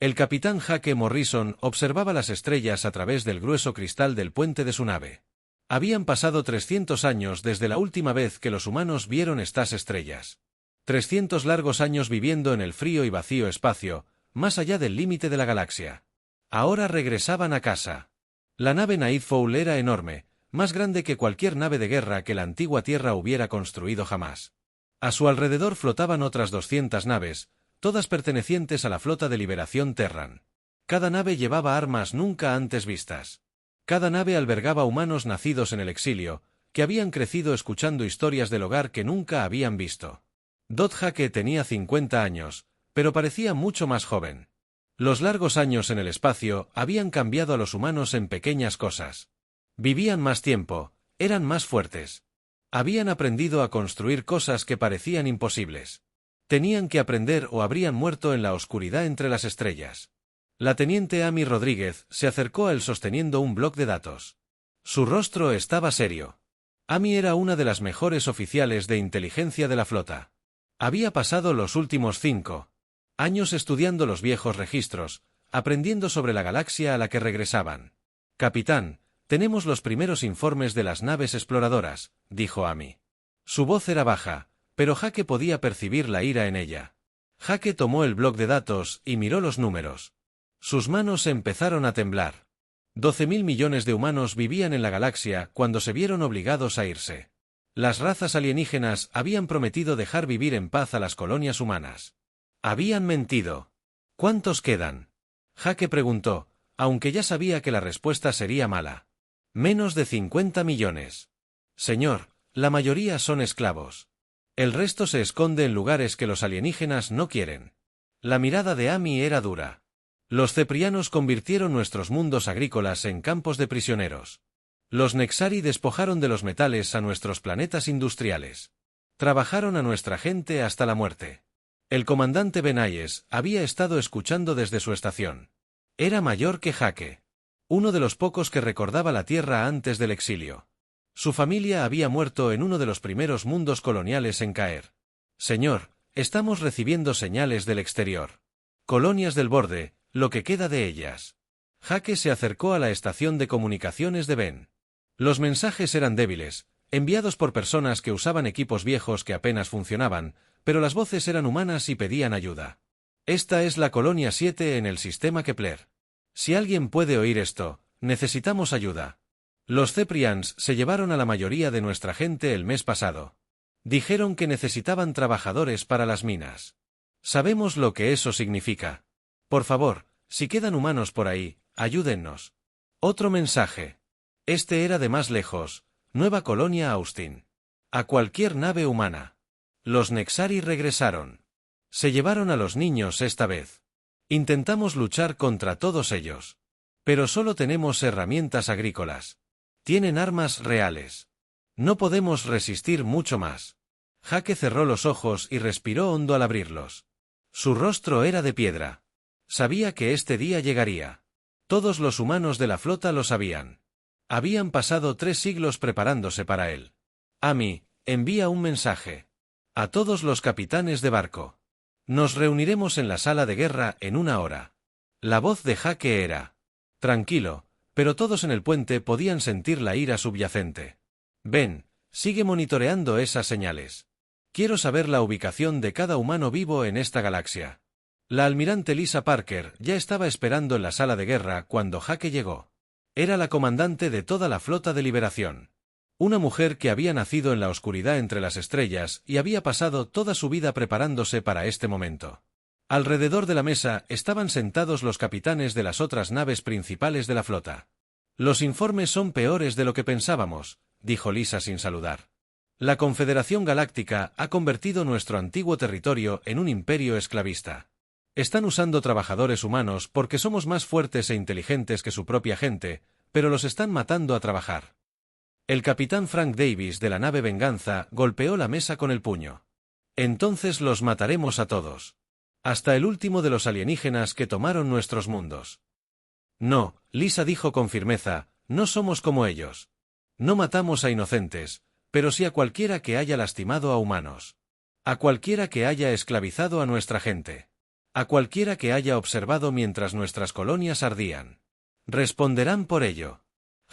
El capitán Jake Morrison observaba las estrellas a través del grueso cristal del puente de su nave. Habían pasado 300 años desde la última vez que los humanos vieron estas estrellas. 300 largos años viviendo en el frío y vacío espacio, más allá del límite de la galaxia. Ahora regresaban a casa. La nave Nightfall era enorme, más grande que cualquier nave de guerra que la antigua Tierra hubiera construido jamás. A su alrededor flotaban otras 200 naves, todas pertenecientes a la flota de liberación Terran. Cada nave llevaba armas nunca antes vistas. Cada nave albergaba humanos nacidos en el exilio, que habían crecido escuchando historias del hogar que nunca habían visto. Jake tenía 50 años, pero parecía mucho más joven. Los largos años en el espacio habían cambiado a los humanos en pequeñas cosas. Vivían más tiempo, eran más fuertes. Habían aprendido a construir cosas que parecían imposibles. Tenían que aprender o habrían muerto en la oscuridad entre las estrellas. La teniente Amy Rodríguez se acercó a él sosteniendo un bloc de datos. Su rostro estaba serio. Amy era una de las mejores oficiales de inteligencia de la flota. Había pasado los últimos 5 años estudiando los viejos registros, aprendiendo sobre la galaxia a la que regresaban. Capitán, tenemos los primeros informes de las naves exploradoras, dijo Amy. Su voz era baja, pero Jake podía percibir la ira en ella. Jake tomó el bloc de datos y miró los números. Sus manos empezaron a temblar. 12.000 millones de humanos vivían en la galaxia cuando se vieron obligados a irse. Las razas alienígenas habían prometido dejar vivir en paz a las colonias humanas. Habían mentido. ¿Cuántos quedan? Jake preguntó, aunque ya sabía que la respuesta sería mala. Menos de 50 millones. Señor, la mayoría son esclavos. El resto se esconde en lugares que los alienígenas no quieren. La mirada de Amy era dura. Los ceprianos convirtieron nuestros mundos agrícolas en campos de prisioneros. Los Nexari despojaron de los metales a nuestros planetas industriales. Trabajaron a nuestra gente hasta la muerte. El comandante Benayes había estado escuchando desde su estación. Era mayor que Jake. Uno de los pocos que recordaba la Tierra antes del exilio. Su familia había muerto en uno de los primeros mundos coloniales en caer. Señor, estamos recibiendo señales del exterior. Colonias del borde, lo que queda de ellas. Jake se acercó a la estación de comunicaciones de Ben. Los mensajes eran débiles, enviados por personas que usaban equipos viejos que apenas funcionaban, pero las voces eran humanas y pedían ayuda. Esta es la Colonia 7 en el sistema Kepler. Si alguien puede oír esto, necesitamos ayuda. Los Ceprians se llevaron a la mayoría de nuestra gente el mes pasado. Dijeron que necesitaban trabajadores para las minas. Sabemos lo que eso significa. Por favor, si quedan humanos por ahí, ayúdennos. Otro mensaje. Este era de más lejos, Nueva Colonia Austin. A cualquier nave humana. Los Nexari regresaron. Se llevaron a los niños esta vez. Intentamos luchar contra todos ellos. Pero solo tenemos herramientas agrícolas. Tienen armas reales. No podemos resistir mucho más. Jake cerró los ojos y respiró hondo al abrirlos. Su rostro era de piedra. Sabía que este día llegaría. Todos los humanos de la flota lo sabían. Habían pasado 3 siglos preparándose para él. Amy, envía un mensaje. A todos los capitanes de barco. Nos reuniremos en la sala de guerra en 1 hora. La voz de Jake era tranquilo, pero todos en el puente podían sentir la ira subyacente. Ben, sigue monitoreando esas señales. Quiero saber la ubicación de cada humano vivo en esta galaxia. La almirante Lisa Parker ya estaba esperando en la sala de guerra cuando Jake llegó. Era la comandante de toda la flota de liberación. Una mujer que había nacido en la oscuridad entre las estrellas y había pasado toda su vida preparándose para este momento. Alrededor de la mesa estaban sentados los capitanes de las otras naves principales de la flota. Los informes son peores de lo que pensábamos, dijo Lisa sin saludar. La Confederación Galáctica ha convertido nuestro antiguo territorio en un imperio esclavista. Están usando trabajadores humanos porque somos más fuertes e inteligentes que su propia gente, pero los están matando a trabajar. El capitán Frank Davis de la nave Venganza golpeó la mesa con el puño. Entonces los mataremos a todos. Hasta el último de los alienígenas que tomaron nuestros mundos. No, Lisa dijo con firmeza, no somos como ellos. No matamos a inocentes, pero sí a cualquiera que haya lastimado a humanos. A cualquiera que haya esclavizado a nuestra gente. A cualquiera que haya observado mientras nuestras colonias ardían. Responderán por ello.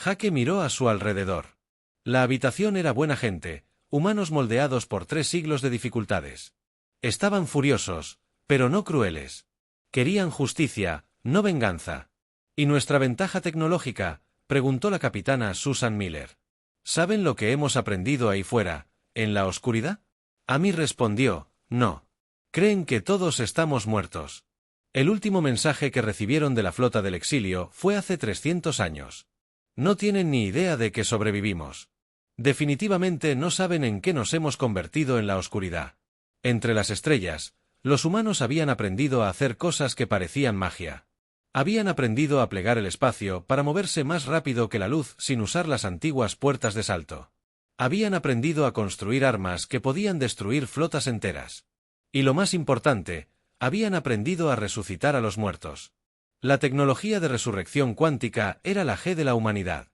Jake miró a su alrededor. La habitación era buena gente, humanos moldeados por 3 siglos de dificultades. Estaban furiosos, pero no crueles. Querían justicia, no venganza. ¿Y nuestra ventaja tecnológica?, preguntó la capitana Susan Miller. ¿Saben lo que hemos aprendido ahí fuera, en la oscuridad? Amy respondió, no. Creen que todos estamos muertos. El último mensaje que recibieron de la flota del exilio fue hace 300 años. No tienen ni idea de que sobrevivimos. Definitivamente no saben en qué nos hemos convertido en la oscuridad. Entre las estrellas, los humanos habían aprendido a hacer cosas que parecían magia. Habían aprendido a plegar el espacio para moverse más rápido que la luz sin usar las antiguas puertas de salto. Habían aprendido a construir armas que podían destruir flotas enteras. Y lo más importante, habían aprendido a resucitar a los muertos. La tecnología de resurrección cuántica era la G de la humanidad.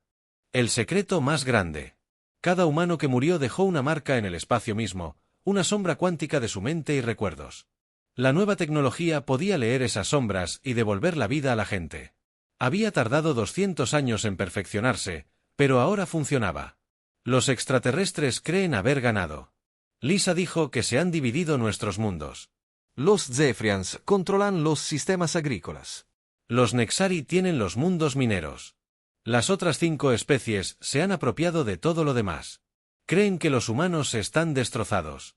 El secreto más grande. Cada humano que murió dejó una marca en el espacio mismo, una sombra cuántica de su mente y recuerdos. La nueva tecnología podía leer esas sombras y devolver la vida a la gente. Había tardado 200 años en perfeccionarse, pero ahora funcionaba. Los extraterrestres creen haber ganado. Lisa dijo que se han dividido nuestros mundos. Los Zephyrians controlan los sistemas agrícolas. Los Nexari tienen los mundos mineros. Las otras 5 especies se han apropiado de todo lo demás. Creen que los humanos están destrozados.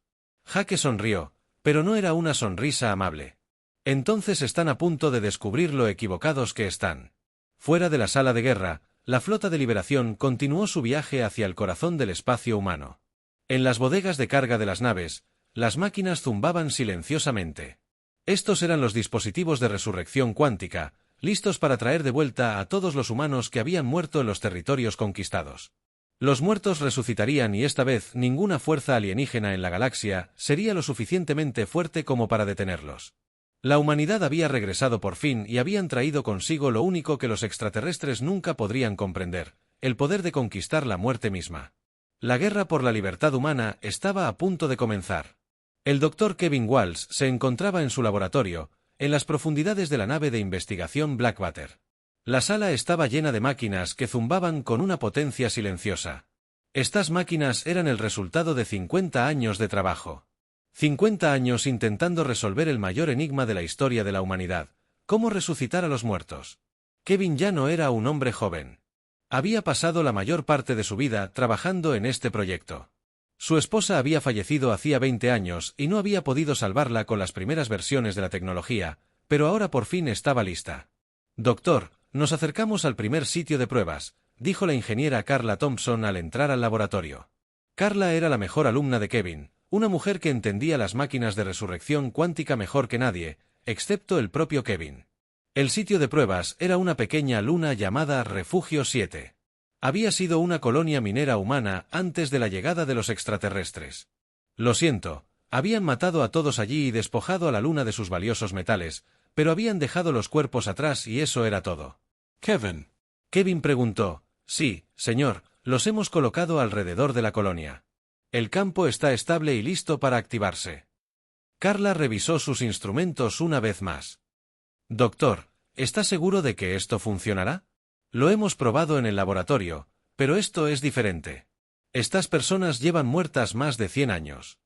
Jake sonrió, pero no era una sonrisa amable. Entonces están a punto de descubrir lo equivocados que están. Fuera de la sala de guerra, la flota de liberación continuó su viaje hacia el corazón del espacio humano. En las bodegas de carga de las naves, las máquinas zumbaban silenciosamente. Estos eran los dispositivos de resurrección cuántica, listos para traer de vuelta a todos los humanos que habían muerto en los territorios conquistados. Los muertos resucitarían y esta vez ninguna fuerza alienígena en la galaxia sería lo suficientemente fuerte como para detenerlos. La humanidad había regresado por fin y habían traído consigo lo único que los extraterrestres nunca podrían comprender, el poder de conquistar la muerte misma. La guerra por la libertad humana estaba a punto de comenzar. El Dr. Kevin Walsh se encontraba en su laboratorio, en las profundidades de la nave de investigación Blackwater. La sala estaba llena de máquinas que zumbaban con una potencia silenciosa. Estas máquinas eran el resultado de 50 años de trabajo. 50 años intentando resolver el mayor enigma de la historia de la humanidad: ¿cómo resucitar a los muertos? Kevin ya no era un hombre joven. Había pasado la mayor parte de su vida trabajando en este proyecto. Su esposa había fallecido hacía 20 años y no había podido salvarla con las primeras versiones de la tecnología, pero ahora por fin estaba lista. Doctor, nos acercamos al primer sitio de pruebas, dijo la ingeniera Carla Thompson al entrar al laboratorio. Carla era la mejor alumna de Kevin, una mujer que entendía las máquinas de resurrección cuántica mejor que nadie, excepto el propio Kevin. El sitio de pruebas era una pequeña luna llamada Refugio 7. Había sido una colonia minera humana antes de la llegada de los extraterrestres. Lo siento, habían matado a todos allí y despojado a la luna de sus valiosos metales, pero habían dejado los cuerpos atrás y eso era todo. Kevin. Kevin preguntó. Sí, señor, los hemos colocado alrededor de la colonia. El campo está estable y listo para activarse. Carla revisó sus instrumentos una vez más. Doctor, ¿está seguro de que esto funcionará? Lo hemos probado en el laboratorio, pero esto es diferente. Estas personas llevan muertas más de 100 años.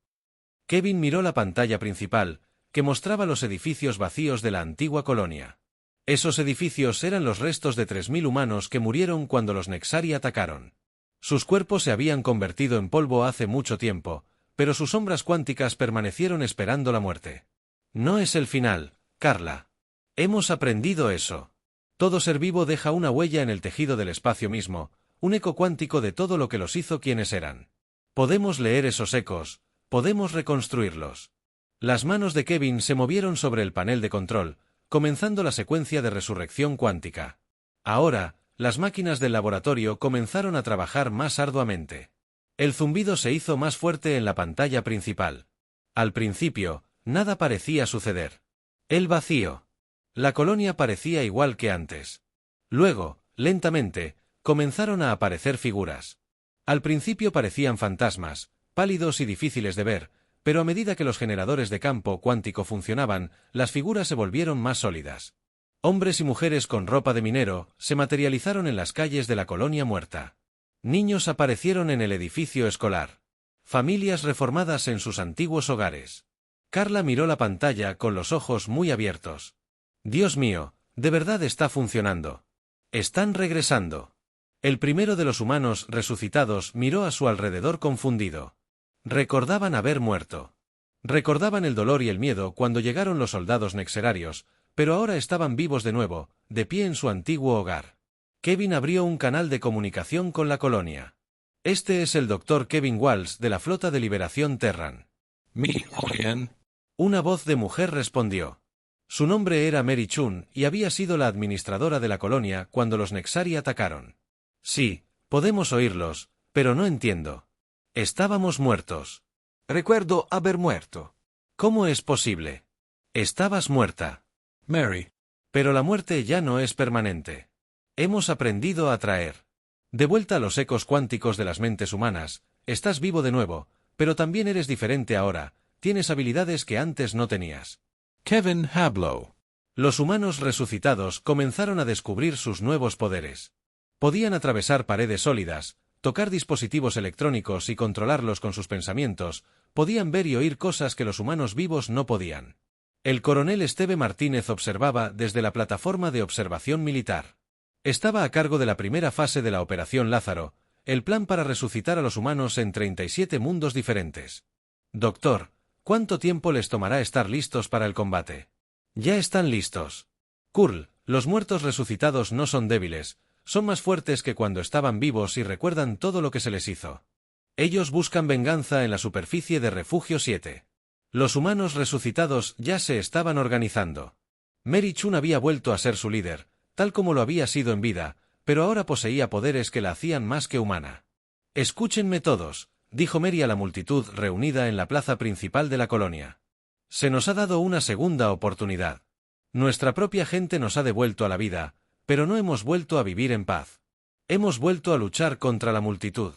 Kevin miró la pantalla principal, que mostraba los edificios vacíos de la antigua colonia. Esos edificios eran los restos de 3000 humanos que murieron cuando los Nexari atacaron. Sus cuerpos se habían convertido en polvo hace mucho tiempo, pero sus sombras cuánticas permanecieron esperando la muerte. No es el final, Carla. Hemos aprendido eso. Todo ser vivo deja una huella en el tejido del espacio mismo, un eco cuántico de todo lo que los hizo quienes eran. Podemos leer esos ecos, podemos reconstruirlos. Las manos de Kevin se movieron sobre el panel de control, comenzando la secuencia de resurrección cuántica. Ahora, las máquinas del laboratorio comenzaron a trabajar más arduamente. El zumbido se hizo más fuerte en la pantalla principal. Al principio, nada parecía suceder. El vacío. La colonia parecía igual que antes. Luego, lentamente, comenzaron a aparecer figuras. Al principio parecían fantasmas, pálidos y difíciles de ver, pero a medida que los generadores de campo cuántico funcionaban, las figuras se volvieron más sólidas. Hombres y mujeres con ropa de minero se materializaron en las calles de la colonia muerta. Niños aparecieron en el edificio escolar. Familias reformadas en sus antiguos hogares. Carla miró la pantalla con los ojos muy abiertos. Dios mío, de verdad está funcionando. Están regresando. El primero de los humanos resucitados miró a su alrededor confundido. Recordaban haber muerto. Recordaban el dolor y el miedo cuando llegaron los soldados nexerarios, pero ahora estaban vivos de nuevo, de pie en su antiguo hogar. Kevin abrió un canal de comunicación con la colonia. Este es el Dr. Kevin Walsh de la Flota de Liberación Terran. Una voz de mujer respondió. Su nombre era Mary Chun y había sido la administradora de la colonia cuando los Nexari atacaron. Sí, podemos oírlos, pero no entiendo. Estábamos muertos. Recuerdo haber muerto. ¿Cómo es posible? Estabas muerta. Mary. Pero la muerte ya no es permanente. Hemos aprendido a traer. De vuelta a los ecos cuánticos de las mentes humanas, estás vivo de nuevo, pero también eres diferente ahora, tienes habilidades que antes no tenías. Kevin Hablow. Los humanos resucitados comenzaron a descubrir sus nuevos poderes. Podían atravesar paredes sólidas, tocar dispositivos electrónicos y controlarlos con sus pensamientos, podían ver y oír cosas que los humanos vivos no podían. El coronel Esteve Martínez observaba desde la plataforma de observación militar. Estaba a cargo de la primera fase de la Operación Lázaro, el plan para resucitar a los humanos en 37 mundos diferentes. Doctor, ¿cuánto tiempo les tomará estar listos para el combate? Ya están listos. Kurl, los muertos resucitados no son débiles, son más fuertes que cuando estaban vivos y recuerdan todo lo que se les hizo. Ellos buscan venganza en la superficie de Refugio 7. Los humanos resucitados ya se estaban organizando. Mary Chun había vuelto a ser su líder, tal como lo había sido en vida, pero ahora poseía poderes que la hacían más que humana. Escúchenme todos, dijo Mary a la multitud reunida en la plaza principal de la colonia. Se nos ha dado una segunda oportunidad. Nuestra propia gente nos ha devuelto a la vida, pero no hemos vuelto a vivir en paz. Hemos vuelto a luchar contra la multitud.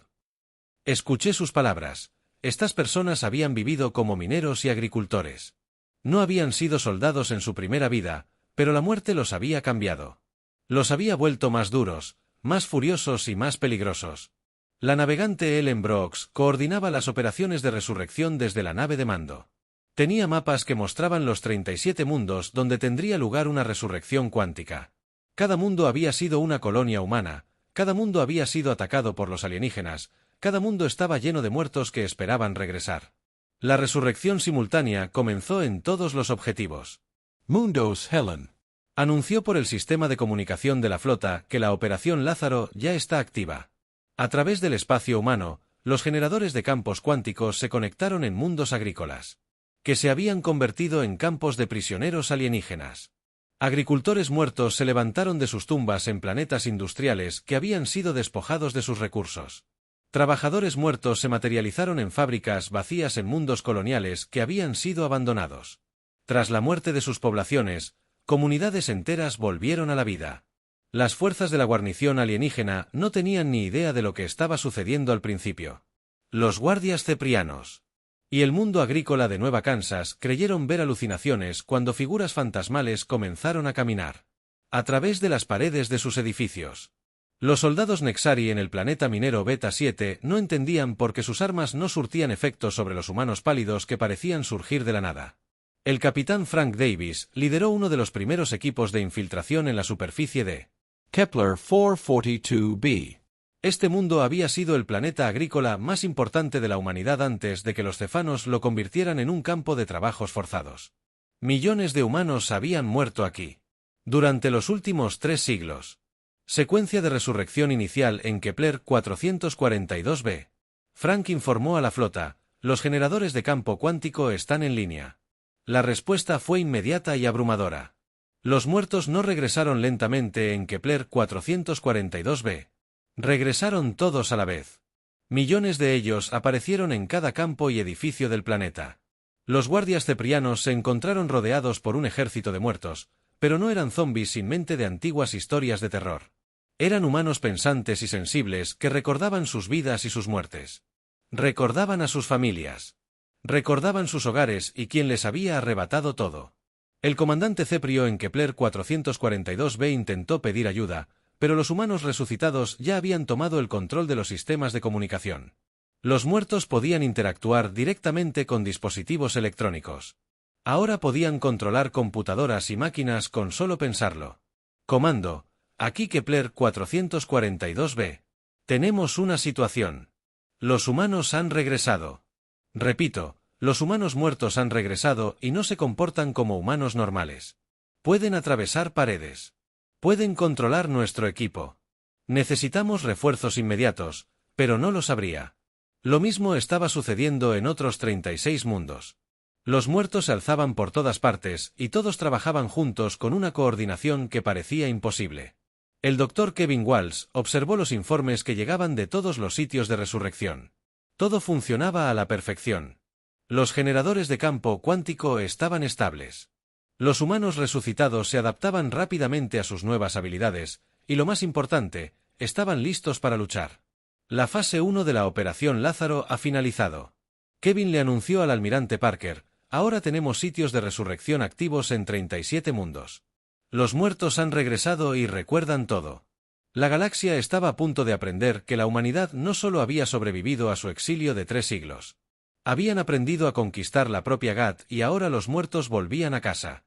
Escuché sus palabras. Estas personas habían vivido como mineros y agricultores. No habían sido soldados en su primera vida, pero la muerte los había cambiado. Los había vuelto más duros, más furiosos y más peligrosos. La navegante Ellen Brooks coordinaba las operaciones de resurrección desde la nave de mando. Tenía mapas que mostraban los 37 mundos donde tendría lugar una resurrección cuántica. Cada mundo había sido una colonia humana, cada mundo había sido atacado por los alienígenas, cada mundo estaba lleno de muertos que esperaban regresar. La resurrección simultánea comenzó en todos los objetivos. Mundos Helen. Anunció por el sistema de comunicación de la flota que la Operación Lázaro ya está activa. A través del espacio humano, los generadores de campos cuánticos se conectaron en mundos agrícolas, que se habían convertido en campos de prisioneros alienígenas. Agricultores muertos se levantaron de sus tumbas en planetas industriales que habían sido despojados de sus recursos. Trabajadores muertos se materializaron en fábricas vacías en mundos coloniales que habían sido abandonados. Tras la muerte de sus poblaciones, comunidades enteras volvieron a la vida. Las fuerzas de la guarnición alienígena no tenían ni idea de lo que estaba sucediendo al principio. Los guardias ceprianos y el mundo agrícola de Nueva Kansas creyeron ver alucinaciones cuando figuras fantasmales comenzaron a caminar a través de las paredes de sus edificios. Los soldados Nexari en el planeta minero Beta 7 no entendían por qué sus armas no surtían efecto sobre los humanos pálidos que parecían surgir de la nada. El capitán Frank Davis lideró uno de los primeros equipos de infiltración en la superficie de Kepler 442b. Este mundo había sido el planeta agrícola más importante de la humanidad antes de que los cefanos lo convirtieran en un campo de trabajos forzados. Millones de humanos habían muerto aquí. Durante los últimos 3 siglos. Secuencia de resurrección inicial en Kepler 442b. Frank informó a la flota, los generadores de campo cuántico están en línea. La respuesta fue inmediata y abrumadora. Los muertos no regresaron lentamente en Kepler 442b. Regresaron todos a la vez. Millones de ellos aparecieron en cada campo y edificio del planeta. Los guardias ceprianos se encontraron rodeados por un ejército de muertos, pero no eran zombis sin mente de antiguas historias de terror. Eran humanos pensantes y sensibles que recordaban sus vidas y sus muertes. Recordaban a sus familias. Recordaban sus hogares y quién les había arrebatado todo. El comandante Ceprio en Kepler 442b intentó pedir ayuda, pero los humanos resucitados ya habían tomado el control de los sistemas de comunicación. Los muertos podían interactuar directamente con dispositivos electrónicos. Ahora podían controlar computadoras y máquinas con solo pensarlo. Comando, aquí Kepler 442b. Tenemos una situación. Los humanos han regresado. Repito, los humanos muertos han regresado y no se comportan como humanos normales. Pueden atravesar paredes. Pueden controlar nuestro equipo. Necesitamos refuerzos inmediatos, pero no lo sabría. Lo mismo estaba sucediendo en otros 36 mundos. Los muertos se alzaban por todas partes y todos trabajaban juntos con una coordinación que parecía imposible. El Dr. Kevin Walsh observó los informes que llegaban de todos los sitios de resurrección. Todo funcionaba a la perfección. Los generadores de campo cuántico estaban estables. Los humanos resucitados se adaptaban rápidamente a sus nuevas habilidades, y lo más importante, estaban listos para luchar. La fase 1 de la Operación Lázaro ha finalizado. Kevin le anunció al almirante Parker: ahora tenemos sitios de resurrección activos en 37 mundos. Los muertos han regresado y recuerdan todo. La galaxia estaba a punto de aprender que la humanidad no solo había sobrevivido a su exilio de 3 siglos. Habían aprendido a conquistar la propia GAT y ahora los muertos volvían a casa.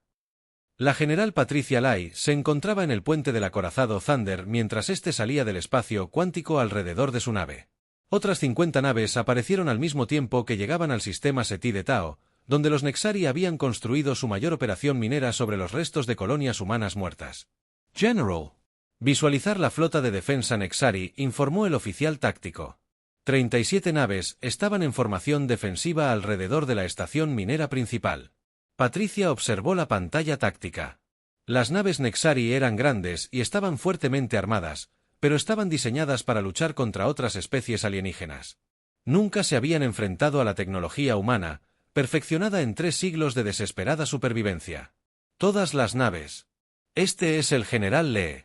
La general Patricia Lai se encontraba en el puente del acorazado Thunder mientras éste salía del espacio cuántico alrededor de su nave. Otras 50 naves aparecieron al mismo tiempo que llegaban al sistema SETI de Tao, donde los Nexari habían construido su mayor operación minera sobre los restos de colonias humanas muertas. General. Visualizar la flota de defensa Nexari, informó el oficial táctico. 37 naves estaban en formación defensiva alrededor de la estación minera principal. Patricia observó la pantalla táctica. Las naves Nexari eran grandes y estaban fuertemente armadas, pero estaban diseñadas para luchar contra otras especies alienígenas. Nunca se habían enfrentado a la tecnología humana, perfeccionada en 3 siglos de desesperada supervivencia. Todas las naves. Este es el general Lee.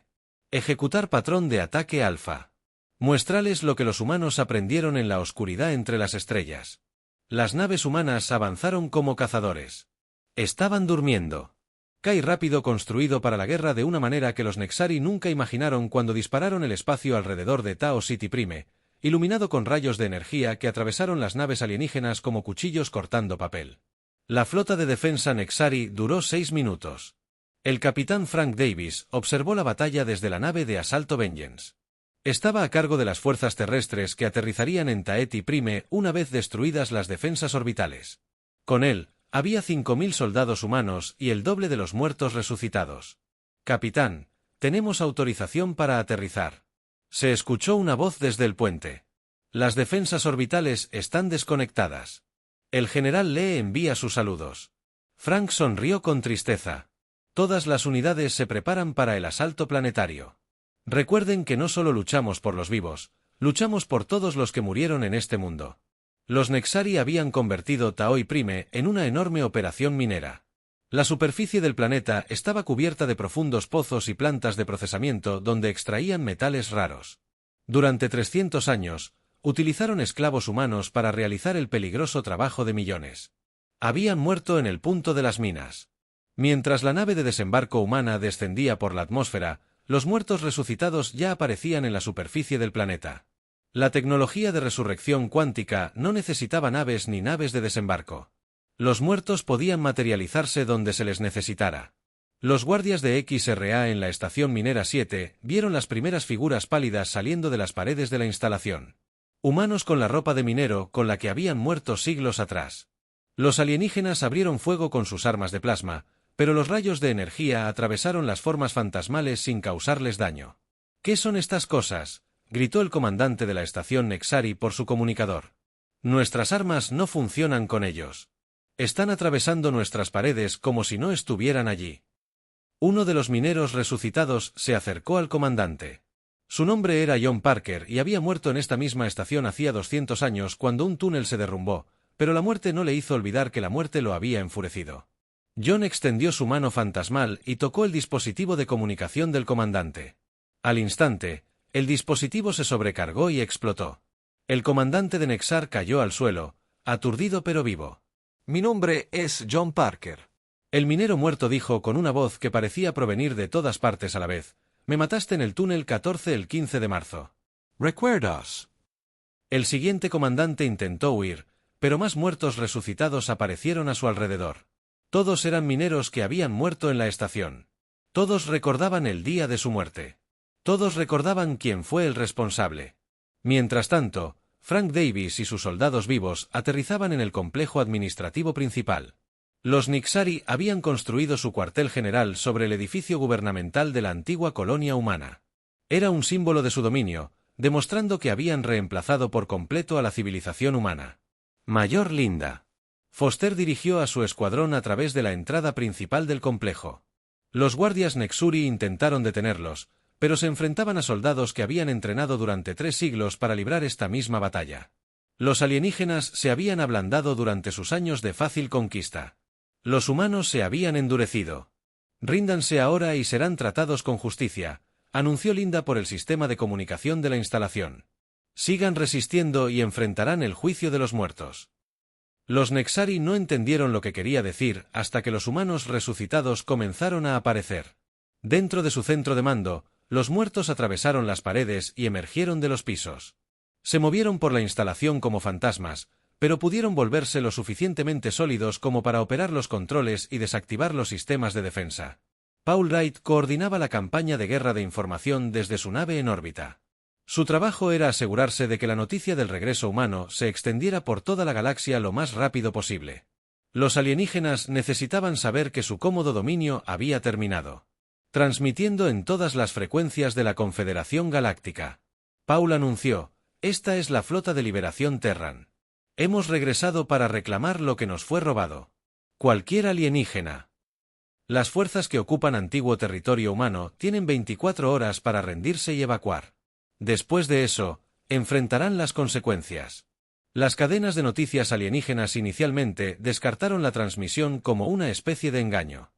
Ejecutar patrón de ataque alfa. Muéstrales lo que los humanos aprendieron en la oscuridad entre las estrellas. Las naves humanas avanzaron como cazadores. Estaban durmiendo. Kai rápido construido para la guerra de una manera que los Nexari nunca imaginaron cuando dispararon el espacio alrededor de Tao City Prime, iluminado con rayos de energía que atravesaron las naves alienígenas como cuchillos cortando papel. La flota de defensa Nexari duró 6 minutos. El capitán Frank Davis observó la batalla desde la nave de asalto Vengeance. Estaba a cargo de las fuerzas terrestres que aterrizarían en Taeti Prime una vez destruidas las defensas orbitales. Con él, había 5.000 soldados humanos y el doble de los muertos resucitados. Capitán, tenemos autorización para aterrizar. Se escuchó una voz desde el puente. Las defensas orbitales están desconectadas. El general Lee envía sus saludos. Frank sonrió con tristeza. Todas las unidades se preparan para el asalto planetario. Recuerden que no solo luchamos por los vivos, luchamos por todos los que murieron en este mundo. Los Nexari habían convertido Taoi Prime en una enorme operación minera. La superficie del planeta estaba cubierta de profundos pozos y plantas de procesamiento donde extraían metales raros. Durante 300 años, utilizaron esclavos humanos para realizar el peligroso trabajo de millones. Habían muerto en el punto de las minas. Mientras la nave de desembarco humana descendía por la atmósfera, los muertos resucitados ya aparecían en la superficie del planeta. La tecnología de resurrección cuántica no necesitaba naves ni naves de desembarco. Los muertos podían materializarse donde se les necesitara. Los guardias de XRA en la estación minera 7 vieron las primeras figuras pálidas saliendo de las paredes de la instalación. Humanos con la ropa de minero con la que habían muerto siglos atrás. Los alienígenas abrieron fuego con sus armas de plasma, pero los rayos de energía atravesaron las formas fantasmales sin causarles daño. ¿Qué son estas cosas?, gritó el comandante de la estación Nexari por su comunicador. Nuestras armas no funcionan con ellos. Están atravesando nuestras paredes como si no estuvieran allí. Uno de los mineros resucitados se acercó al comandante. Su nombre era John Parker y había muerto en esta misma estación hacía 200 años cuando un túnel se derrumbó, pero la muerte no le hizo olvidar que la muerte lo había enfurecido. John extendió su mano fantasmal y tocó el dispositivo de comunicación del comandante. Al instante, el dispositivo se sobrecargó y explotó. El comandante de Nexar cayó al suelo, aturdido pero vivo. Mi nombre es John Parker. El minero muerto dijo con una voz que parecía provenir de todas partes a la vez. Me mataste en el túnel 14 el 15 de marzo. Recuerdas. El siguiente comandante intentó huir, pero más muertos resucitados aparecieron a su alrededor. Todos eran mineros que habían muerto en la estación. Todos recordaban el día de su muerte. Todos recordaban quién fue el responsable. Mientras tanto, Frank Davis y sus soldados vivos aterrizaban en el complejo administrativo principal. Los Nixari habían construido su cuartel general sobre el edificio gubernamental de la antigua colonia humana. Era un símbolo de su dominio, demostrando que habían reemplazado por completo a la civilización humana. Mayor Linda. Foster dirigió a su escuadrón a través de la entrada principal del complejo. Los guardias Nexuri intentaron detenerlos, pero se enfrentaban a soldados que habían entrenado durante 3 siglos para librar esta misma batalla. Los alienígenas se habían ablandado durante sus años de fácil conquista. Los humanos se habían endurecido. Ríndanse ahora y serán tratados con justicia, anunció Linda por el sistema de comunicación de la instalación. Sigan resistiendo y enfrentarán el juicio de los muertos. Los Nexari no entendieron lo que quería decir hasta que los humanos resucitados comenzaron a aparecer. Dentro de su centro de mando, los muertos atravesaron las paredes y emergieron de los pisos. Se movieron por la instalación como fantasmas, pero pudieron volverse lo suficientemente sólidos como para operar los controles y desactivar los sistemas de defensa. Paul Wright coordinaba la campaña de guerra de información desde su nave en órbita. Su trabajo era asegurarse de que la noticia del regreso humano se extendiera por toda la galaxia lo más rápido posible. Los alienígenas necesitaban saber que su cómodo dominio había terminado. Transmitiendo en todas las frecuencias de la Confederación Galáctica. Paul anunció, esta es la flota de liberación Terran. Hemos regresado para reclamar lo que nos fue robado. Cualquier alienígena. Las fuerzas que ocupan antiguo territorio humano tienen 24 horas para rendirse y evacuar. Después de eso, enfrentarán las consecuencias. Las cadenas de noticias alienígenas inicialmente descartaron la transmisión como una especie de engaño.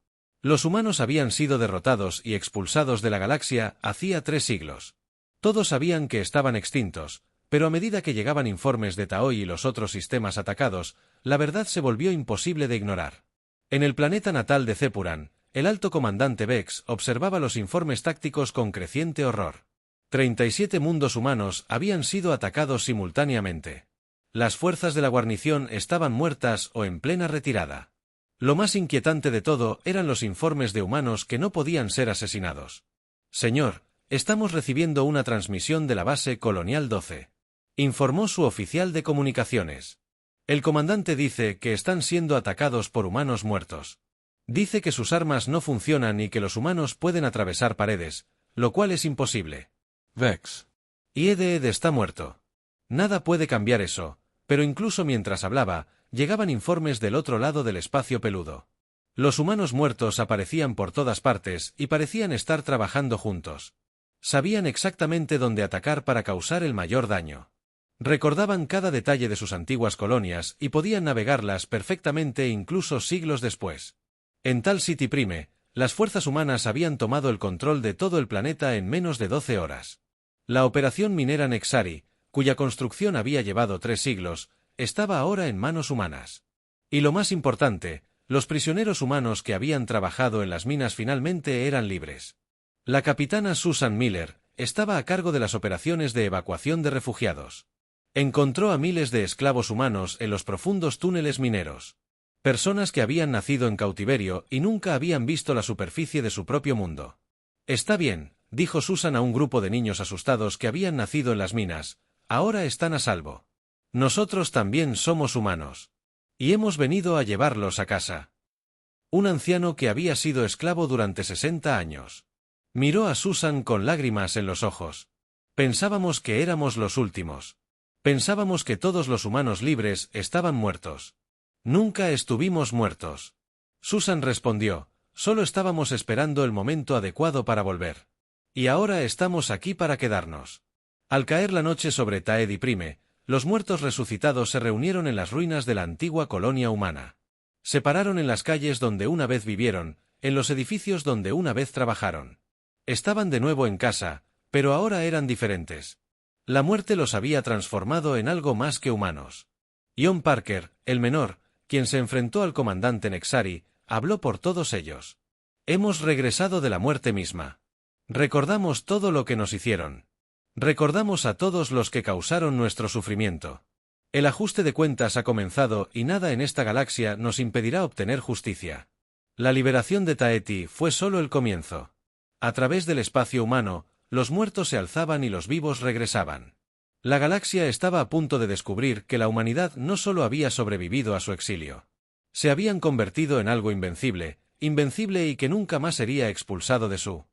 Los humanos habían sido derrotados y expulsados de la galaxia hacía 3 siglos. Todos sabían que estaban extintos, pero a medida que llegaban informes de Taoi y los otros sistemas atacados, la verdad se volvió imposible de ignorar. En el planeta natal de Zepuran, el alto comandante Vex observaba los informes tácticos con creciente horror. 37 mundos humanos habían sido atacados simultáneamente. Las fuerzas de la guarnición estaban muertas o en plena retirada. Lo más inquietante de todo eran los informes de humanos que no podían ser asesinados. Señor, estamos recibiendo una transmisión de la base Colonial 12. Informó su oficial de comunicaciones. El comandante dice que están siendo atacados por humanos muertos. Dice que sus armas no funcionan y que los humanos pueden atravesar paredes, lo cual es imposible. Vex. Y Ed está muerto. Nada puede cambiar eso, pero incluso mientras hablaba, llegaban informes del otro lado del espacio peludo. Los humanos muertos aparecían por todas partes y parecían estar trabajando juntos. Sabían exactamente dónde atacar para causar el mayor daño. Recordaban cada detalle de sus antiguas colonias y podían navegarlas perfectamente incluso siglos después. En Tal City Prime, las fuerzas humanas habían tomado el control de todo el planeta en menos de 12 horas. La operación minera Nexari, cuya construcción había llevado 3 siglos, estaba ahora en manos humanas. Y lo más importante, los prisioneros humanos que habían trabajado en las minas finalmente eran libres. La capitana Susan Miller estaba a cargo de las operaciones de evacuación de refugiados. Encontró a miles de esclavos humanos en los profundos túneles mineros. Personas que habían nacido en cautiverio y nunca habían visto la superficie de su propio mundo. Está bien, dijo Susan a un grupo de niños asustados que habían nacido en las minas, ahora están a salvo. Nosotros también somos humanos. Y hemos venido a llevarlos a casa. Un anciano que había sido esclavo durante 60 años. Miró a Susan con lágrimas en los ojos. Pensábamos que éramos los últimos. Pensábamos que todos los humanos libres estaban muertos. Nunca estuvimos muertos. Susan respondió, solo estábamos esperando el momento adecuado para volver. Y ahora estamos aquí para quedarnos. Al caer la noche sobre Taedi Prime, los muertos resucitados se reunieron en las ruinas de la antigua colonia humana. Se pararon en las calles donde una vez vivieron, en los edificios donde una vez trabajaron. Estaban de nuevo en casa, pero ahora eran diferentes. La muerte los había transformado en algo más que humanos. John Parker, el menor, quien se enfrentó al comandante Nexari, habló por todos ellos. Hemos regresado de la muerte misma. Recordamos todo lo que nos hicieron. Recordamos a todos los que causaron nuestro sufrimiento. El ajuste de cuentas ha comenzado y nada en esta galaxia nos impedirá obtener justicia. La liberación de Taeti fue solo el comienzo. A través del espacio humano, los muertos se alzaban y los vivos regresaban. La galaxia estaba a punto de descubrir que la humanidad no solo había sobrevivido a su exilio. Se habían convertido en algo invencible y que nunca más sería expulsado de su.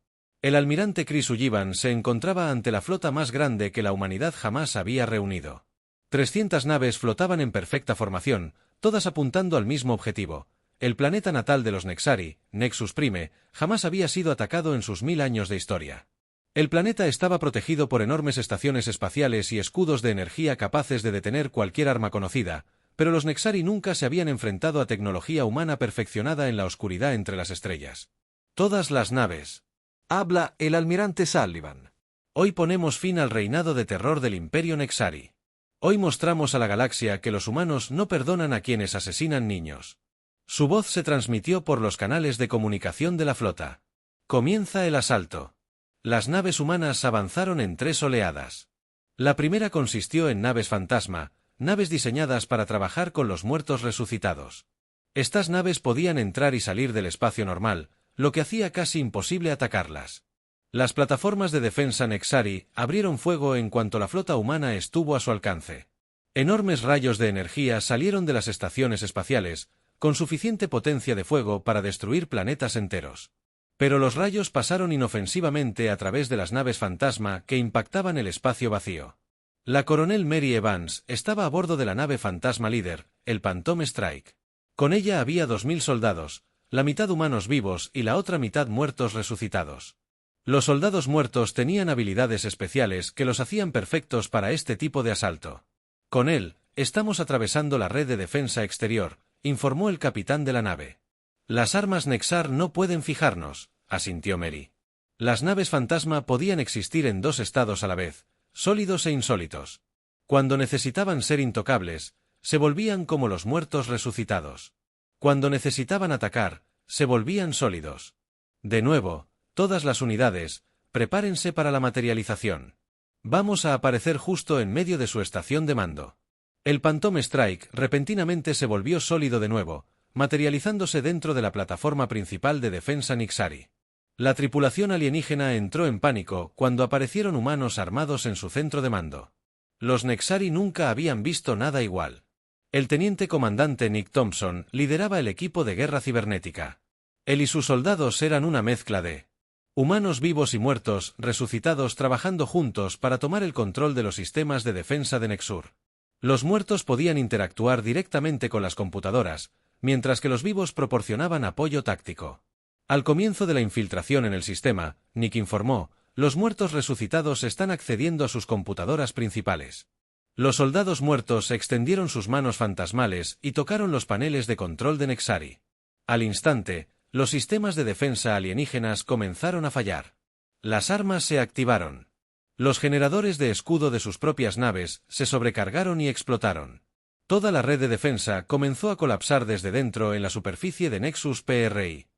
El almirante Chris Sullivan se encontraba ante la flota más grande que la humanidad jamás había reunido. 300 naves flotaban en perfecta formación, todas apuntando al mismo objetivo. El planeta natal de los Nexari, Nexus Prime, jamás había sido atacado en sus 1000 años de historia. El planeta estaba protegido por enormes estaciones espaciales y escudos de energía capaces de detener cualquier arma conocida, pero los Nexari nunca se habían enfrentado a tecnología humana perfeccionada en la oscuridad entre las estrellas. Todas las naves. Habla el almirante Sullivan. Hoy ponemos fin al reinado de terror del Imperio Nexari. Hoy mostramos a la galaxia que los humanos no perdonan a quienes asesinan niños. Su voz se transmitió por los canales de comunicación de la flota. Comienza el asalto. Las naves humanas avanzaron en 3 oleadas. La primera consistió en naves fantasma, naves diseñadas para trabajar con los muertos resucitados. Estas naves podían entrar y salir del espacio normal, lo que hacía casi imposible atacarlas. Las plataformas de defensa Nexari abrieron fuego en cuanto la flota humana estuvo a su alcance. Enormes rayos de energía salieron de las estaciones espaciales, con suficiente potencia de fuego para destruir planetas enteros. Pero los rayos pasaron inofensivamente a través de las naves fantasma que impactaban el espacio vacío. La coronel Mary Evans estaba a bordo de la nave fantasma líder, el Phantom Strike. Con ella había 2000 soldados, la mitad humanos vivos y la otra mitad muertos resucitados. Los soldados muertos tenían habilidades especiales que los hacían perfectos para este tipo de asalto. Con él, estamos atravesando la red de defensa exterior, informó el capitán de la nave. Las armas Nexar no pueden fijarnos, asintió Mary. Las naves fantasma podían existir en 2 estados a la vez, sólidos e insólitos. Cuando necesitaban ser intocables, se volvían como los muertos resucitados. Cuando necesitaban atacar, se volvían sólidos. De nuevo, todas las unidades, prepárense para la materialización. Vamos a aparecer justo en medio de su estación de mando. El Phantom Strike repentinamente se volvió sólido de nuevo, materializándose dentro de la plataforma principal de defensa Nexari. La tripulación alienígena entró en pánico cuando aparecieron humanos armados en su centro de mando. Los Nexari nunca habían visto nada igual. El teniente comandante Nick Thompson lideraba el equipo de guerra cibernética. Él y sus soldados eran una mezcla de humanos vivos y muertos, resucitados trabajando juntos para tomar el control de los sistemas de defensa de Nexur. Los muertos podían interactuar directamente con las computadoras, mientras que los vivos proporcionaban apoyo táctico. Al comienzo de la infiltración en el sistema, Nick informó, los muertos resucitados están accediendo a sus computadoras principales. Los soldados muertos extendieron sus manos fantasmales y tocaron los paneles de control de Nexari. Al instante, los sistemas de defensa alienígenas comenzaron a fallar. Las armas se activaron. Los generadores de escudo de sus propias naves se sobrecargaron y explotaron. Toda la red de defensa comenzó a colapsar desde dentro en la superficie de Nexus PRI.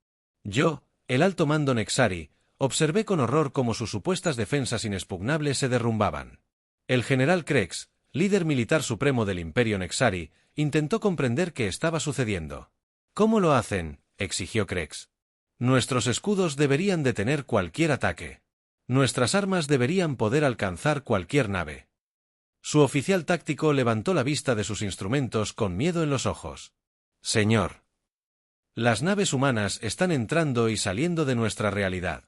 Yo, el alto mando Nexari, observé con horror cómo sus supuestas defensas inexpugnables se derrumbaban. El general Krex, líder militar supremo del Imperio Nexari, intentó comprender qué estaba sucediendo. ¿Cómo lo hacen?, exigió Krex. Nuestros escudos deberían detener cualquier ataque. Nuestras armas deberían poder alcanzar cualquier nave. Su oficial táctico levantó la vista de sus instrumentos con miedo en los ojos. Señor. Las naves humanas están entrando y saliendo de nuestra realidad.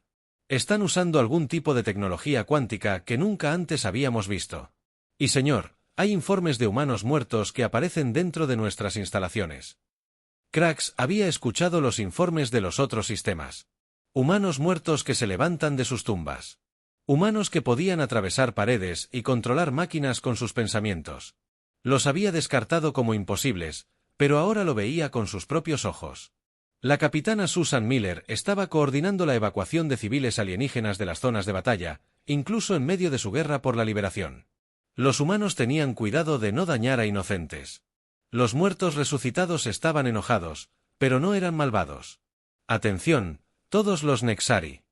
Están usando algún tipo de tecnología cuántica que nunca antes habíamos visto. Y señor, hay informes de humanos muertos que aparecen dentro de nuestras instalaciones. Krax había escuchado los informes de los otros sistemas. Humanos muertos que se levantan de sus tumbas. Humanos que podían atravesar paredes y controlar máquinas con sus pensamientos. Los había descartado como imposibles, pero ahora lo veía con sus propios ojos. La capitana Susan Miller estaba coordinando la evacuación de civiles alienígenas de las zonas de batalla, incluso en medio de su guerra por la liberación. Los humanos tenían cuidado de no dañar a inocentes. Los muertos resucitados estaban enojados, pero no eran malvados. Atención, todos los Nexari.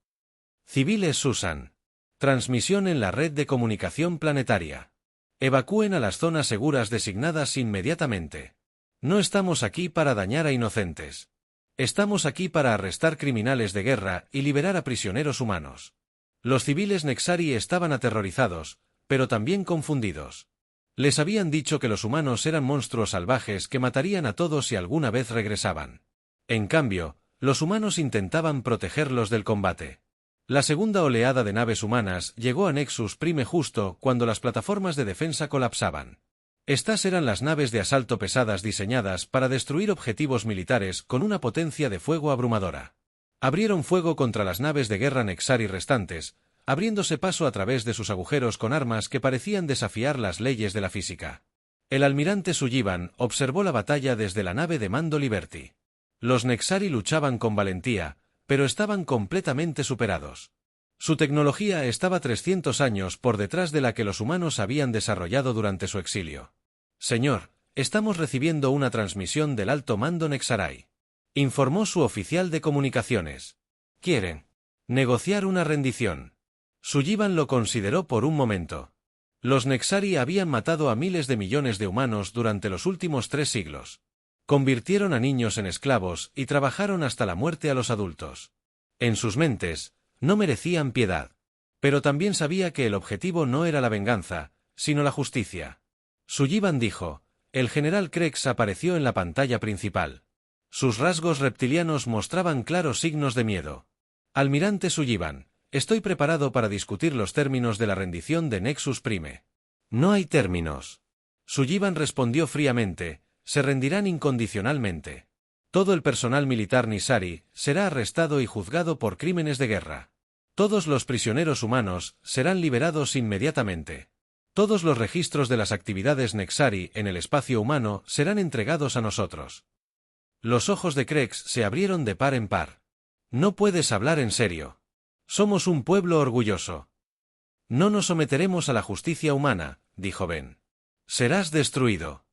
Civiles Susan. Transmisión en la red de comunicación planetaria. Evacúen a las zonas seguras designadas inmediatamente. No estamos aquí para dañar a inocentes. Estamos aquí para arrestar criminales de guerra y liberar a prisioneros humanos. Los civiles Nexari estaban aterrorizados, pero también confundidos. Les habían dicho que los humanos eran monstruos salvajes que matarían a todos si alguna vez regresaban. En cambio, los humanos intentaban protegerlos del combate. La segunda oleada de naves humanas llegó a Nexus Prime justo cuando las plataformas de defensa colapsaban. Estas eran las naves de asalto pesadas diseñadas para destruir objetivos militares con una potencia de fuego abrumadora. Abrieron fuego contra las naves de guerra Nexari restantes, abriéndose paso a través de sus agujeros con armas que parecían desafiar las leyes de la física. El almirante Sullivan observó la batalla desde la nave de mando Liberty. Los Nexari luchaban con valentía, pero estaban completamente superados. Su tecnología estaba 300 años por detrás de la que los humanos habían desarrollado durante su exilio. Señor, estamos recibiendo una transmisión del alto mando Nexarai, informó su oficial de comunicaciones. ¿Quieren negociar una rendición? Sullivan lo consideró por un momento. Los Nexari habían matado a miles de millones de humanos durante los últimos 3 siglos. Convirtieron a niños en esclavos y trabajaron hasta la muerte a los adultos. En sus mentes, no merecían piedad. Pero también sabía que el objetivo no era la venganza, sino la justicia. Sullivan dijo, el general Krex apareció en la pantalla principal. Sus rasgos reptilianos mostraban claros signos de miedo. Almirante Sullivan, estoy preparado para discutir los términos de la rendición de Nexus Prime. No hay términos. Sullivan respondió fríamente, se rendirán incondicionalmente. Todo el personal militar Nexari será arrestado y juzgado por crímenes de guerra. Todos los prisioneros humanos serán liberados inmediatamente. Todos los registros de las actividades Nexari en el espacio humano serán entregados a nosotros. Los ojos de Krex se abrieron de par en par. No puedes hablar en serio. Somos un pueblo orgulloso. No nos someteremos a la justicia humana, dijo Ben. Serás destruido.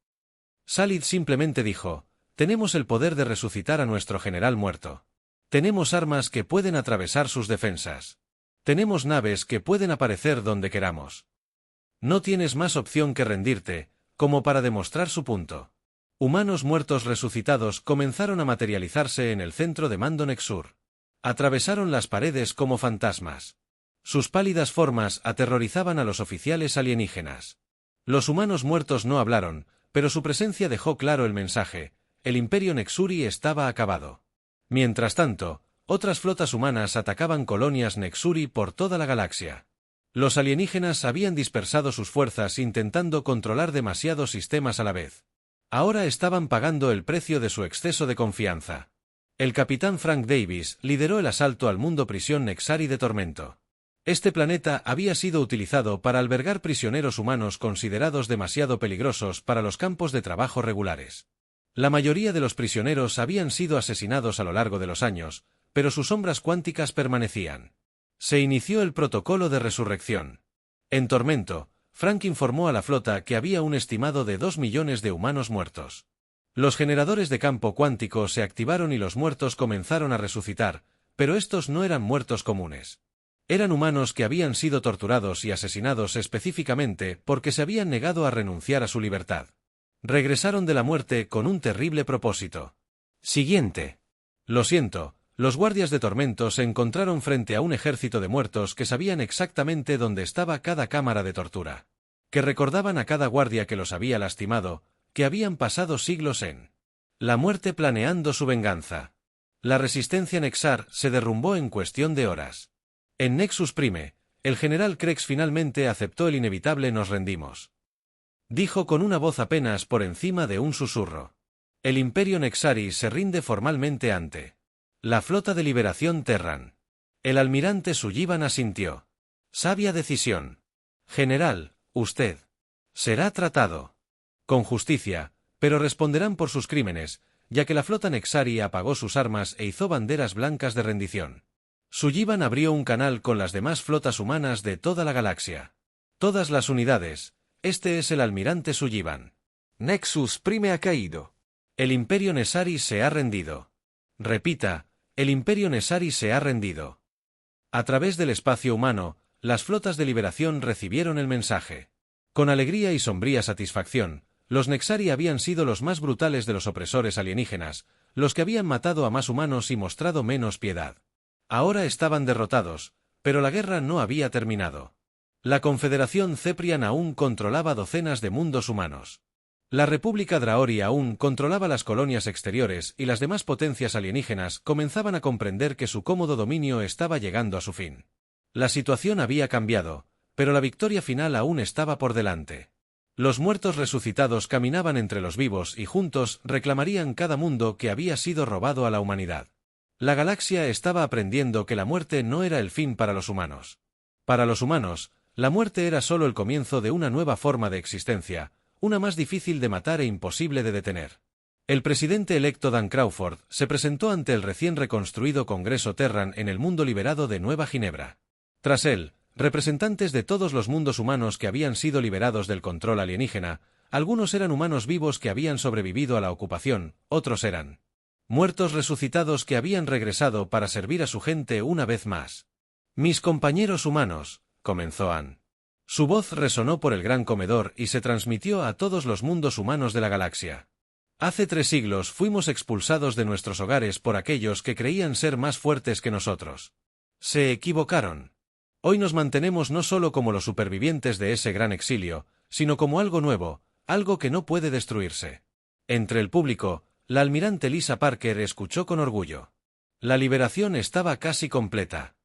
Salid simplemente dijo, tenemos el poder de resucitar a nuestro general muerto. Tenemos armas que pueden atravesar sus defensas. Tenemos naves que pueden aparecer donde queramos. No tienes más opción que rendirte, como para demostrar su punto. Humanos muertos resucitados comenzaron a materializarse en el centro de mando Nexur. Atravesaron las paredes como fantasmas. Sus pálidas formas aterrorizaban a los oficiales alienígenas. Los humanos muertos no hablaron, pero su presencia dejó claro el mensaje, el imperio Nexuri estaba acabado. Mientras tanto, otras flotas humanas atacaban colonias Nexuri por toda la galaxia. Los alienígenas habían dispersado sus fuerzas intentando controlar demasiados sistemas a la vez. Ahora estaban pagando el precio de su exceso de confianza. El capitán Frank Davis lideró el asalto al mundo prisión Nexari de Tormento. Este planeta había sido utilizado para albergar prisioneros humanos considerados demasiado peligrosos para los campos de trabajo regulares. La mayoría de los prisioneros habían sido asesinados a lo largo de los años, pero sus sombras cuánticas permanecían. Se inició el protocolo de resurrección. En Tormento, Frank informó a la flota que había un estimado de 2 millones de humanos muertos. Los generadores de campo cuántico se activaron y los muertos comenzaron a resucitar, pero estos no eran muertos comunes. Eran humanos que habían sido torturados y asesinados específicamente porque se habían negado a renunciar a su libertad. Regresaron de la muerte con un terrible propósito. Siguiente. Lo siento, los guardias de Tormento se encontraron frente a un ejército de muertos que sabían exactamente dónde estaba cada cámara de tortura. Que recordaban a cada guardia que los había lastimado, que habían pasado siglos en la muerte planeando su venganza. La resistencia Nexar se derrumbó en cuestión de horas. En Nexus Prime, el general Krex finalmente aceptó el inevitable nos rendimos. Dijo con una voz apenas por encima de un susurro. El Imperio Nexari se rinde formalmente ante la flota de liberación Terran. El almirante Sullivan asintió. Sabia decisión. General, usted será tratado con justicia, pero responderán por sus crímenes, ya que la flota Nexari apagó sus armas e hizo banderas blancas de rendición. Sullivan abrió un canal con las demás flotas humanas de toda la galaxia. Todas las unidades, este es el almirante Sullivan. Nexus Prime ha caído. El Imperio Nesari se ha rendido. Repita, el Imperio Nesari se ha rendido. A través del espacio humano, las flotas de liberación recibieron el mensaje. Con alegría y sombría satisfacción, los Nexari habían sido los más brutales de los opresores alienígenas, los que habían matado a más humanos y mostrado menos piedad. Ahora estaban derrotados, pero la guerra no había terminado. La Confederación Ceprian aún controlaba docenas de mundos humanos. La República Draori aún controlaba las colonias exteriores y las demás potencias alienígenas comenzaban a comprender que su cómodo dominio estaba llegando a su fin. La situación había cambiado, pero la victoria final aún estaba por delante. Los muertos resucitados caminaban entre los vivos y juntos reclamarían cada mundo que había sido robado a la humanidad. La galaxia estaba aprendiendo que la muerte no era el fin para los humanos. Para los humanos, la muerte era solo el comienzo de una nueva forma de existencia, una más difícil de matar e imposible de detener. El presidente electo Dan Crawford se presentó ante el recién reconstruido Congreso Terran en el mundo liberado de Nueva Ginebra. Tras él, representantes de todos los mundos humanos que habían sido liberados del control alienígena, algunos eran humanos vivos que habían sobrevivido a la ocupación, otros eran muertos resucitados que habían regresado para servir a su gente una vez más. «Mis compañeros humanos», comenzó Anne. Su voz resonó por el gran comedor y se transmitió a todos los mundos humanos de la galaxia. Hace 3 siglos fuimos expulsados de nuestros hogares por aquellos que creían ser más fuertes que nosotros. Se equivocaron. Hoy nos mantenemos no solo como los supervivientes de ese gran exilio, sino como algo nuevo, algo que no puede destruirse. Entre el público, la almirante Lisa Parker escuchó con orgullo. La liberación estaba casi completa.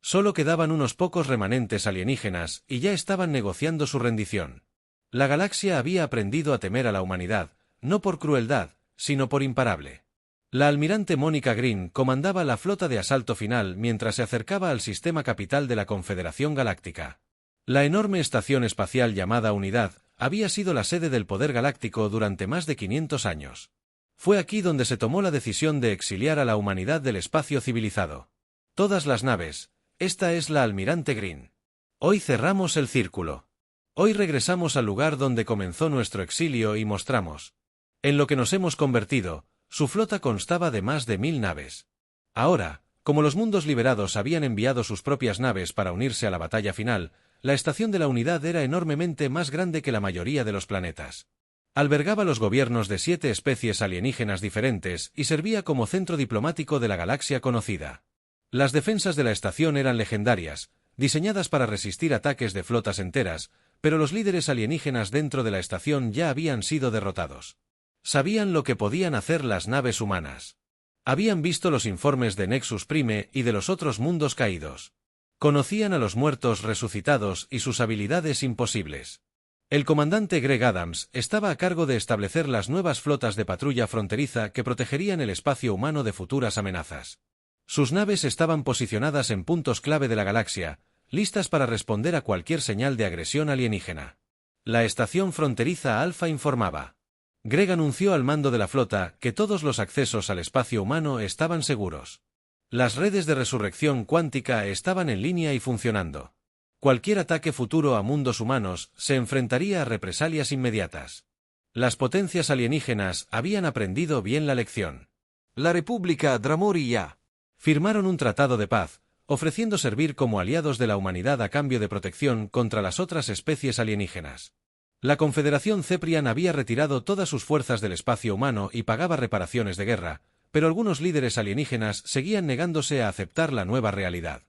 Solo quedaban unos pocos remanentes alienígenas y ya estaban negociando su rendición. La galaxia había aprendido a temer a la humanidad, no por crueldad, sino por imparable. La almirante Mónica Green comandaba la flota de asalto final mientras se acercaba al sistema capital de la Confederación Galáctica. La enorme estación espacial llamada Unidad había sido la sede del poder galáctico durante más de 500 años. Fue aquí donde se tomó la decisión de exiliar a la humanidad del espacio civilizado. Todas las naves. Esta es la almirante Green. Hoy cerramos el círculo. Hoy regresamos al lugar donde comenzó nuestro exilio y mostramos en lo que nos hemos convertido. Su flota constaba de más de 1000 naves. Ahora, como los mundos liberados habían enviado sus propias naves para unirse a la batalla final, la estación de la Unidad era enormemente más grande que la mayoría de los planetas. Albergaba los gobiernos de 7 especies alienígenas diferentes y servía como centro diplomático de la galaxia conocida. Las defensas de la estación eran legendarias, diseñadas para resistir ataques de flotas enteras, pero los líderes alienígenas dentro de la estación ya habían sido derrotados. Sabían lo que podían hacer las naves humanas. Habían visto los informes de Nexus Prime y de los otros mundos caídos. Conocían a los muertos resucitados y sus habilidades imposibles. El comandante Greg Adams estaba a cargo de establecer las nuevas flotas de patrulla fronteriza que protegerían el espacio humano de futuras amenazas. Sus naves estaban posicionadas en puntos clave de la galaxia, listas para responder a cualquier señal de agresión alienígena. La estación fronteriza Alpha informaba. Greg anunció al mando de la flota que todos los accesos al espacio humano estaban seguros. Las redes de resurrección cuántica estaban en línea y funcionando. Cualquier ataque futuro a mundos humanos se enfrentaría a represalias inmediatas. Las potencias alienígenas habían aprendido bien la lección. La República Draori ya firmaron un tratado de paz, ofreciendo servir como aliados de la humanidad a cambio de protección contra las otras especies alienígenas. La Confederación Ceprian había retirado todas sus fuerzas del espacio humano y pagaba reparaciones de guerra, pero algunos líderes alienígenas seguían negándose a aceptar la nueva realidad.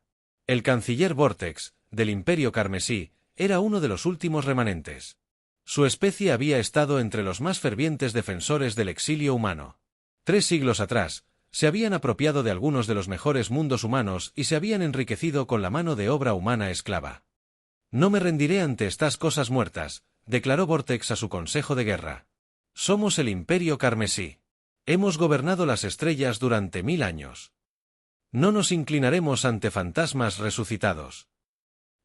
El canciller Vortex, del Imperio Carmesí, era uno de los últimos remanentes. Su especie había estado entre los más fervientes defensores del exilio humano. 3 siglos atrás, se habían apropiado de algunos de los mejores mundos humanos y se habían enriquecido con la mano de obra humana esclava. «No me rendiré ante estas cosas muertas», declaró Vortex a su consejo de guerra. «Somos el Imperio Carmesí. Hemos gobernado las estrellas durante 1000 años. No nos inclinaremos ante fantasmas resucitados».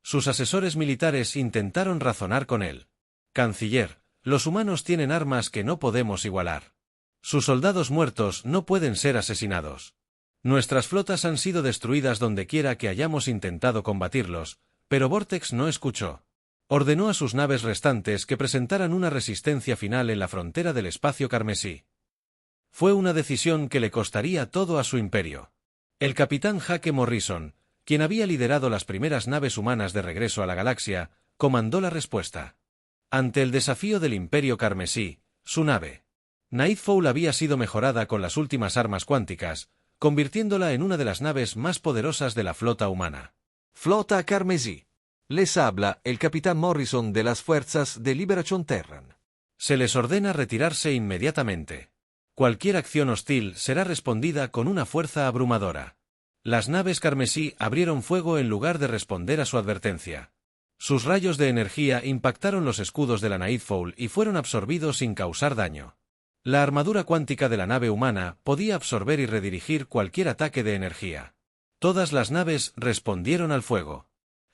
Sus asesores militares intentaron razonar con él. «Canciller, los humanos tienen armas que no podemos igualar. Sus soldados muertos no pueden ser asesinados. Nuestras flotas han sido destruidas donde quiera que hayamos intentado combatirlos», pero Vortex no escuchó. Ordenó a sus naves restantes que presentaran una resistencia final en la frontera del espacio carmesí. Fue una decisión que le costaría todo a su imperio. El capitán Jake Morrison, quien había liderado las primeras naves humanas de regreso a la galaxia, comandó la respuesta. Ante el desafío del Imperio Carmesí, su nave Nightfall había sido mejorada con las últimas armas cuánticas, convirtiéndola en una de las naves más poderosas de la flota humana. Flota Carmesí. Les habla el capitán Morrison de las Fuerzas de Liberación Terran. Se les ordena retirarse inmediatamente. Cualquier acción hostil será respondida con una fuerza abrumadora. Las naves carmesí abrieron fuego en lugar de responder a su advertencia. Sus rayos de energía impactaron los escudos de la Nightfall y fueron absorbidos sin causar daño. La armadura cuántica de la nave humana podía absorber y redirigir cualquier ataque de energía. Todas las naves respondieron al fuego.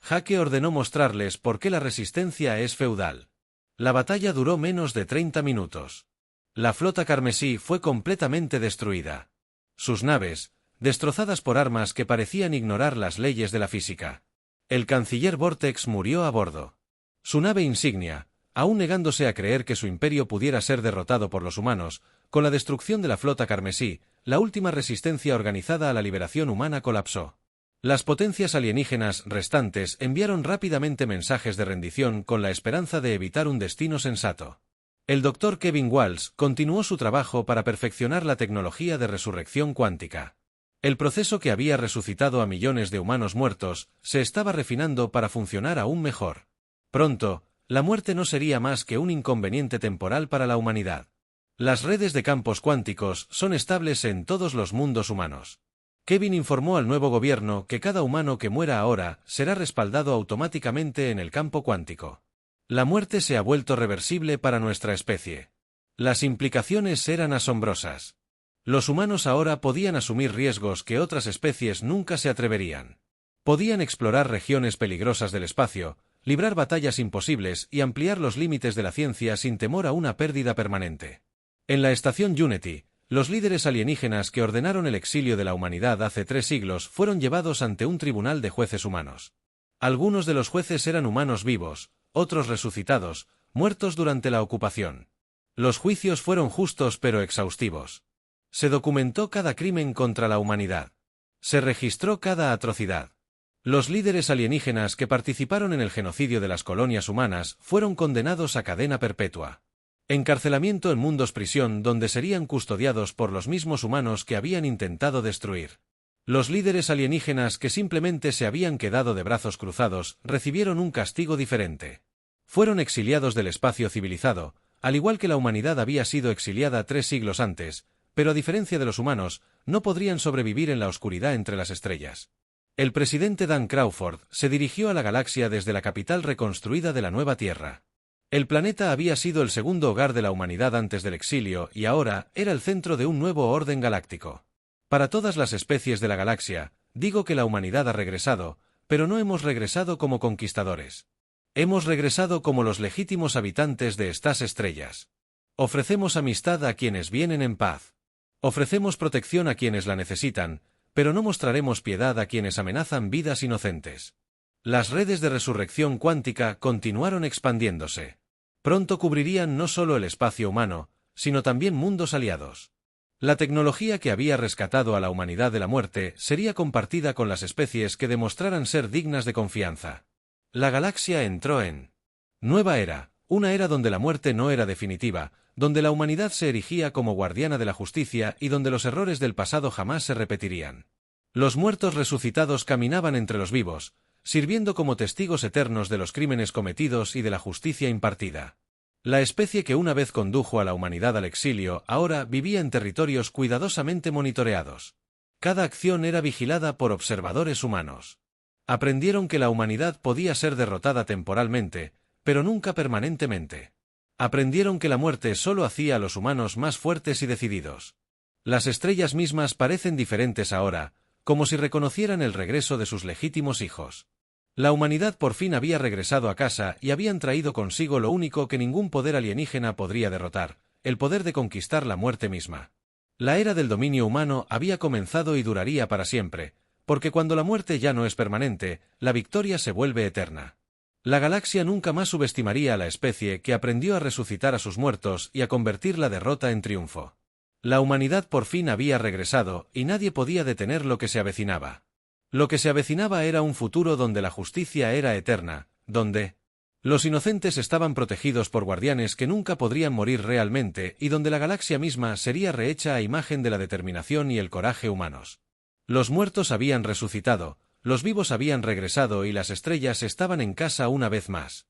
Jake ordenó mostrarles por qué la resistencia es feudal. La batalla duró menos de 30 minutos. La flota carmesí fue completamente destruida. Sus naves, destrozadas por armas que parecían ignorar las leyes de la física. El canciller Vortex murió a bordo. Su nave insignia, aún negándose a creer que su imperio pudiera ser derrotado por los humanos, con la destrucción de la flota carmesí, la última resistencia organizada a la liberación humana colapsó. Las potencias alienígenas restantes enviaron rápidamente mensajes de rendición con la esperanza de evitar un destino sensato. El Dr. Kevin Walsh continuó su trabajo para perfeccionar la tecnología de resurrección cuántica. El proceso que había resucitado a millones de humanos muertos se estaba refinando para funcionar aún mejor. Pronto, la muerte no sería más que un inconveniente temporal para la humanidad. Las redes de campos cuánticos son estables en todos los mundos humanos. Kevin informó al nuevo gobierno que cada humano que muera ahora será respaldado automáticamente en el campo cuántico. La muerte se ha vuelto reversible para nuestra especie. Las implicaciones eran asombrosas. Los humanos ahora podían asumir riesgos que otras especies nunca se atreverían. Podían explorar regiones peligrosas del espacio, librar batallas imposibles y ampliar los límites de la ciencia sin temor a una pérdida permanente. En la estación Unity, los líderes alienígenas que ordenaron el exilio de la humanidad hace 3 siglos fueron llevados ante un tribunal de jueces humanos. Algunos de los jueces eran humanos vivos, otros resucitados, muertos durante la ocupación. Los juicios fueron justos pero exhaustivos. Se documentó cada crimen contra la humanidad. Se registró cada atrocidad. Los líderes alienígenas que participaron en el genocidio de las colonias humanas fueron condenados a cadena perpetua. Encarcelamiento en mundos prisión donde serían custodiados por los mismos humanos que habían intentado destruir. Los líderes alienígenas que simplemente se habían quedado de brazos cruzados recibieron un castigo diferente. Fueron exiliados del espacio civilizado, al igual que la humanidad había sido exiliada 3 siglos antes, pero a diferencia de los humanos, no podrían sobrevivir en la oscuridad entre las estrellas. El presidente Dan Crawford se dirigió a la galaxia desde la capital reconstruida de la nueva Tierra. El planeta había sido el segundo hogar de la humanidad antes del exilio y ahora era el centro de un nuevo orden galáctico. Para todas las especies de la galaxia, digo que la humanidad ha regresado, pero no hemos regresado como conquistadores. Hemos regresado como los legítimos habitantes de estas estrellas. Ofrecemos amistad a quienes vienen en paz. Ofrecemos protección a quienes la necesitan, pero no mostraremos piedad a quienes amenazan vidas inocentes. Las redes de resurrección cuántica continuaron expandiéndose. Pronto cubrirían no solo el espacio humano, sino también mundos aliados. La tecnología que había rescatado a la humanidad de la muerte sería compartida con las especies que demostraran ser dignas de confianza. La galaxia entró en nueva era, una era donde la muerte no era definitiva, donde la humanidad se erigía como guardiana de la justicia y donde los errores del pasado jamás se repetirían. Los muertos resucitados caminaban entre los vivos, sirviendo como testigos eternos de los crímenes cometidos y de la justicia impartida. La especie que una vez condujo a la humanidad al exilio ahora vivía en territorios cuidadosamente monitoreados. Cada acción era vigilada por observadores humanos. Aprendieron que la humanidad podía ser derrotada temporalmente, pero nunca permanentemente. Aprendieron que la muerte solo hacía a los humanos más fuertes y decididos. Las estrellas mismas parecen diferentes ahora, como si reconocieran el regreso de sus legítimos hijos. La humanidad por fin había regresado a casa y habían traído consigo lo único que ningún poder alienígena podría derrotar, el poder de conquistar la muerte misma. La era del dominio humano había comenzado y duraría para siempre, porque cuando la muerte ya no es permanente, la victoria se vuelve eterna. La galaxia nunca más subestimaría a la especie que aprendió a resucitar a sus muertos y a convertir la derrota en triunfo. La humanidad por fin había regresado y nadie podía detener lo que se avecinaba. Lo que se avecinaba era un futuro donde la justicia era eterna, donde los inocentes estaban protegidos por guardianes que nunca podrían morir realmente y donde la galaxia misma sería rehecha a imagen de la determinación y el coraje humanos. Los muertos habían resucitado, los vivos habían regresado y las estrellas estaban en casa una vez más.